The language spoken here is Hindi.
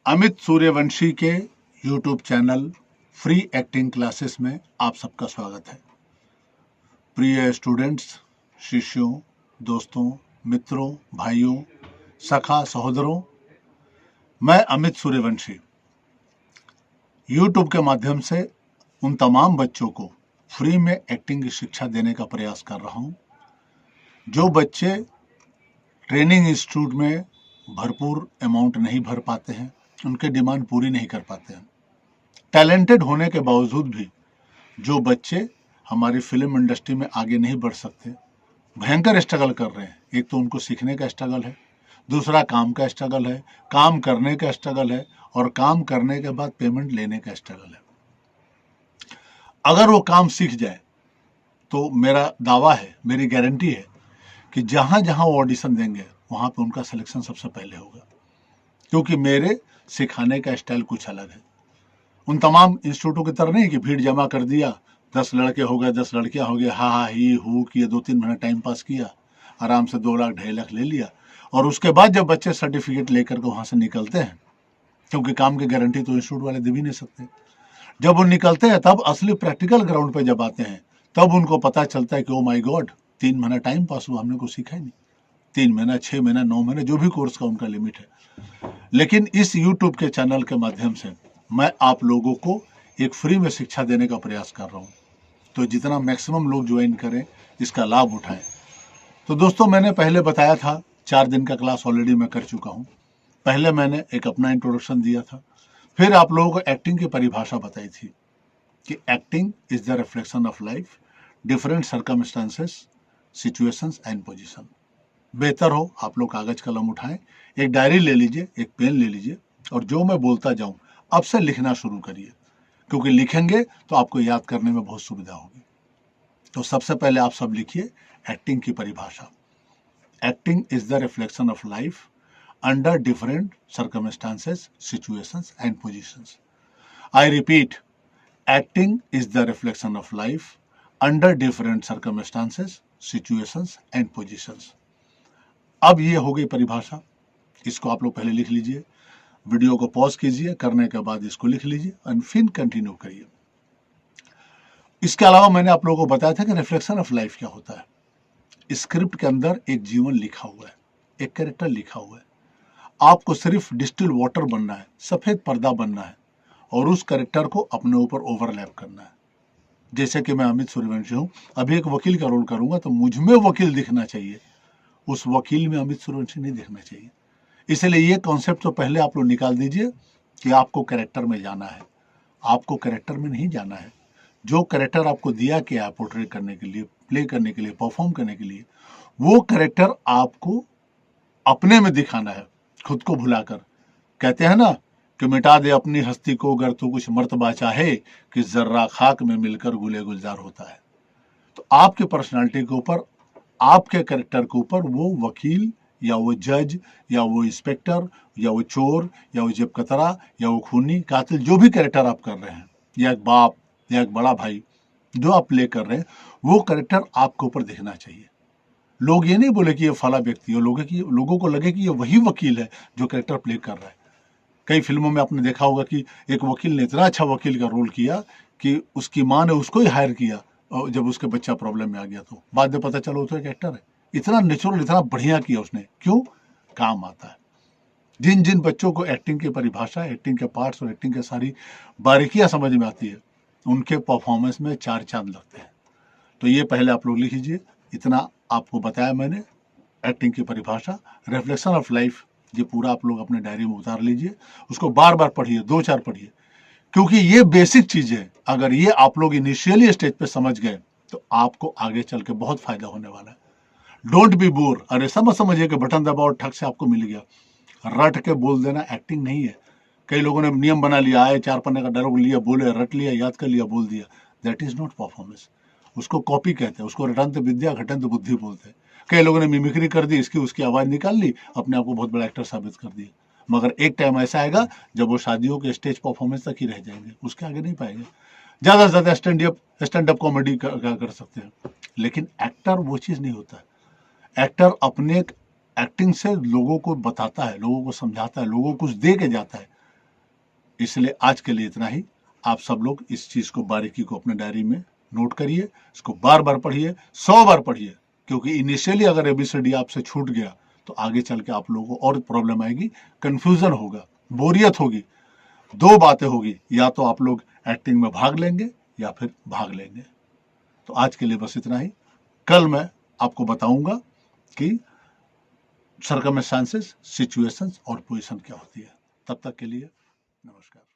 अमित सूर्यवंशी के YouTube channel free acting classes में आप सबका स्वागत है। प्रिय स्टूडेंट्स, शिष्यों, दोस्तों, मित्रों, भाइयों, सखा, सहोदरों, मैं अमित सूर्यवंशी यूट्यूब के माध्यम से उन तमाम बच्चों को फ्री में एक्टिंग की शिक्षा देने का प्रयास कर रहा हूं जो बच्चे ट्रेनिंग इंस्टीट्यूट में भरपूर अमाउंट नहीं भर पाते हैं, उनके डिमांड पूरी नहीं कर पाते हैं। टैलेंटेड होने के बावजूद भी जो बच्चे हमारी फिल्म इंडस्ट्री में आगे नहीं बढ़ सकते, भयंकर स्ट्रगल कर रहे हैं। एक तो उनको सीखने का स्ट्रगल है, दूसरा काम का स्ट्रगल है, काम करने का स्ट्रगल है, और काम करने के बाद पेमेंट लेने का स्ट्रगल है। अगर वो काम सीख जाए तो मेरा दावा है, मेरी गारंटी है कि जहां जहां वो ऑडिशन देंगे वहां पे उनका सिलेक्शन सबसे पहले होगा, क्योंकि मेरे सिखाने का स्टाइल कुछ अलग है। उन तमाम इंस्टीट्यूटों की तरह नहीं कि भीड़ जमा कर दिया, 10 लड़के हो गए, 10 लड़कियां हो गए, हा हा ही हू किए, 2-3 महीने टाइम पास किया, आराम से 2 लाख 2.5 लाख ले लिया, और उसके बाद जब बच्चे सर्टिफिकेट लेकर के वहां से निकलते हैं, क्योंकि काम की गारंटी तो इंस्टीट्यूट वाले दे भी नहीं सकते, जब वो निकलते हैं तब असली प्रैक्टिकल ग्राउंड पे जब आते हैं तब उनको पता चलता है कि ओ माय गॉड, 3 महीना टाइम पास हुआ, हमने कुछ सीखा ही नहीं। 3 महीना, 6 महीना, 9 महीने, जो भी कोर्स का उनका लिमिट है। लेकिन इस यूट्यूब के चैनल के माध्यम से मैं आप लोगों को एक फ्री में शिक्षा देने का प्रयास कर रहा हूं, तो जितना मैक्सिमम लोग ज्वाइन करें, इसका लाभ उठाएं। तो दोस्तों, मैंने पहले बताया था 4 दिन का क्लास ऑलरेडी मैं कर चुका हूं। पहले मैंने एक अपना इंट्रोडक्शन दिया था, फिर आप लोगों को एक्टिंग की परिभाषा बताई थी कि acting is the reflection of life, different circumstances, situations and position. बेहतर हो आप लोग कागज कलम उठाएं, एक डायरी ले लीजिए, एक पेन ले लीजिए, और जो मैं बोलता जाऊं अब से लिखना शुरू करिए, क्योंकि लिखेंगे तो आपको याद करने में बहुत सुविधा होगी। तो सबसे पहले आप सब लिखिए एक्टिंग की परिभाषा। Acting is the reflection of life under different circumstances, situations and positions. I repeat, acting is the reflection of life under different circumstances, situations and positions. अब ये हो गई परिभाषा, इसको आप लोग पहले लिख लीजिए, वीडियो को पॉज कीजिए, करने के बाद इसको लिख लीजिए और फिर कंटिन्यू करिए। इसके अलावा मैंने आप लोगों को बताया था कि रिफ्लेक्शन ऑफ लाइफ क्या होता है। स्क्रिप्ट के अंदर एक जीवन लिखा हुआ है, एक कैरेक्टर लिखा हुआ है, आपको सिर्फ डिस्टिल वाटर बनना है, सफेद पर्दा बनना है, और उस कैरेक्टर को अपने ऊपर ओवरलैप करना है। जैसे कि मैं अमित सूर्यवंशी हूं, अभी एक वकील का रोल करूंगा तो मुझमें वकील दिखना चाहिए, उस वकील में अमित सूर्यवंशी नहीं दिखना चाहिए। इसलिए ये कॉन्सेप्ट तो पहले आप लोग निकाल दीजिए कि आपको कैरेक्टर में जाना है। आपको कैरेक्टर में नहीं जाना है। जो कैरेक्टर आपको दिया गया है पोर्ट्रेट करने के लिए, प्ले करने के लिए, परफॉर्म करने के लिए, वो कैरेक्टर आपको अपने में दिखाना है, खुद को भुलाकर। कहते हैं ना कि मिटा दे अपनी हस्ती को अगर तू कुछ मर्तबा चाहे, कि जर्रा खाक में मिलकर गुले गुलजार होता है। तो आपके पर्सनालिटी के ऊपर, आपके कैरेक्टर के ऊपर वो वकील या वो जज या वो इंस्पेक्टर या वो चोर या वो जेबकतरा या वो खूनी कातिल, जो भी कैरेक्टर आप कर रहे हैं, या एक बाप या एक बड़ा भाई जो आप प्ले कर रहे हैं, वो कैरेक्टर आपके ऊपर दिखना चाहिए। लोग ये नहीं बोले कि ये फला व्यक्ति है, लोगों को लगे कि ये वही वकील है जो कैरेक्टर प्ले कर रहा है। कई फिल्मों में आपने देखा होगा कि एक वकील ने इतना अच्छा वकील का रोल किया कि उसकी माँ ने उसको ही हायर किया, और जब उसके बच्चा प्रॉब्लम में आ गया तो बाद में पता चला वो तो एक एक्टर है। इतना नेचुरल, इतना बढ़िया किया उसने। क्यों? काम आता है। जिन जिन बच्चों को एक्टिंग की परिभाषा, एक्टिंग के पार्ट्स और एक्टिंग के सारी बारीकियां समझ में आती है, उनके परफॉर्मेंस में 4 चांद लगते हैं। तो ये पहले आप लोग लिख लीजिए, इतना आपको बताया मैंने। एक्टिंग की परिभाषा, रिफ्लेक्शन ऑफ लाइफ, ये पूरा आप लोग अपने डायरी में उतार लीजिए, उसको बार बार पढ़िए, 2-4 पढ़िए, क्योंकि ये बेसिक चीज है। अगर ये आप लोग इनिशियली स्टेज पे समझ गए तो आपको आगे चल के बहुत फायदा होने वाला है। Don't be bore. अरे सब समझिए कि बटन दबाओ, ठग से आपको मिल गया। रट के बोल देना एक्टिंग नहीं है। कई लोगों ने नियम बना लिया, आए 4 पन्ने का डायलॉग लिया, बोले, रट लिया, याद कर लिया, बोल दिया। That is not performance. उसको कॉपी कहते हैं, उसको रटंत विद्या घटंत बुद्धि बोलते हैं। कई लोगों ने मिमिक्री कर दी, इसकी उसकी आवाज निकाल ली, अपने आप को बहुत बड़ा एक्टर साबित कर दिया। मगर एक टाइम ऐसा आएगा जब वो शादियों के स्टेज परफॉर्मेंस तक ही रह जाएंगे, उसके आगे नहीं पाएंगे। ज्यादा से ज्यादा स्टैंड अप कॉमेडी कर सकते हैं, लेकिन एक्टर वो चीज नहीं होता है। एक्टर अपने एक्टिंग से लोगों को बताता है, लोगों को समझाता है, लोगों को कुछ दे के जाता है। इसलिए आज के लिए इतना ही। आप सब लोग इस चीज को, बारीकी को अपने डायरी में नोट करिए, इसको बार बार पढ़िए, 100 बार पढ़िए, क्योंकि इनिशियली अगर एबीसीडी आपसे छूट गया तो आगे चल के आप लोगों को और प्रॉब्लम आएगी, कंफ्यूजन होगा, बोरियत होगी। दो बातें होगी, या तो आप लोग एक्टिंग में भाग लेंगे या फिर भाग लेंगे। तो आज के लिए बस इतना ही। कल मैं आपको बताऊंगा कि सर्कमस्टांसेस, सिचुएशंस और पोजीशन क्या होती है। तब तक के लिए नमस्कार।